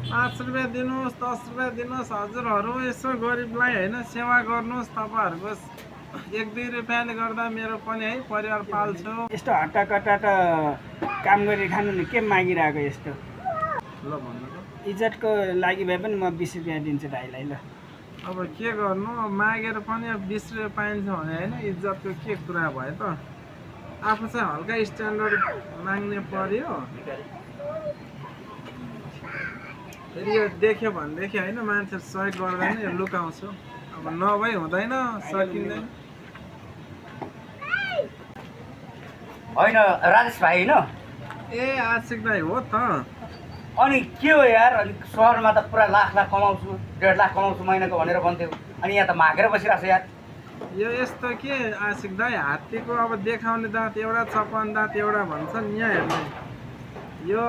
5 रुपियाँ दिनुहोस्, 10 रुपियाँ दिनुहोस्, हजुरहरू यसो गरिबलाई होइन सेवा गर्नुहोस्। तपाईँहरूको 1-2 रुपियाँले गर्दा मेरो पनि है परिवार पाल्छु। यस्तो हट्टाकट्टा त काम गरी खानु नि के मागिरहेको यस्तो? ल भन्नु त। इज्जतको लागि भए पनि म 20 रुपियाँ दिन्छु दाइलाई ल। अब के गर्नु, अब मागेर पनि अब 20 रुपियाँ पाइन्छ भने होइन इज्जतको के कुरा भयो त। आफू चाहिँ हल्का स्ट्यान्डर्ड माग्ने पर्यो। फेरि यो देख्यो भनेदेखि होइन मान्छे सहयोग गर्दैन, यो लुकाउँछु। अब नभई हुँदैन, सकिँदैन। होइन राजेश भाइ होइन? ए आशिक दाइ हो त। अनि के हो यार, अनि सहरमा त पुरा लाख कमाउँछु, 1.5 लाख कमाउँछु महिनाको भनेर भन्थ्यो, अनि यहाँ त मागेर बसिरहेको छ यार। यो यस्तो के आशिक दाइ, हात्तीको अब देखाउने दाँत एउटा, चपाउने दाँत एउटा भन्छन् यहाँ हेर्ने। यो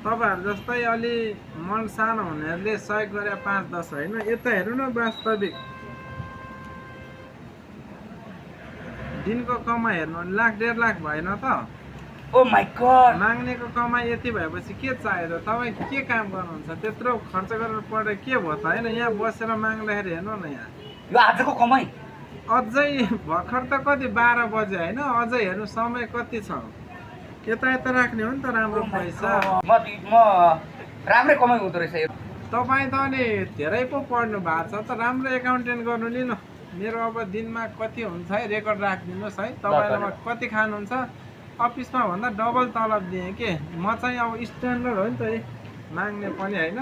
तपाईँहरू जस्तै अलि मन सानो हुनेहरूले सहयोग गरे 5-10 होइन, यता हेर्नु न वास्तविक दिनको कमाइ हेर्नु भने 1.5 लाख भएन त। ओ माई गॉड, माग्नेको कमाइ यति भएपछि के चाहियो त? तपाईँ के काम गर्नुहुन्छ? त्यत्रो खर्च गरेर पढे के भयो त? होइन यहाँ बसेर माग्दाखेरि हेर्नु न, यहाँ यो आजको कमाइ अझै भर्खर त कति 12 बजे होइन, अझै हेर्नु समय कति छ। यता यता राख्ने हो नि त राम्रो पैसा। म राम्रै कमाइ हुँदो रहेछ यो। तपाईँ त अनि धेरै पो पढ्नु भएको छ त, राम्रो एकाउन्टेन्ट गर्नु नि न। मेरो अब दिनमा कति हुन्छ है रेकर्ड राखिदिनुहोस् है। तपाईँलाई कति खानुहुन्छ, अफिसमा भन्दा डबल तलब दिएँ के। म चाहिँ अब स्ट्यान्डर्ड हो नि त माग्ने पनि होइन।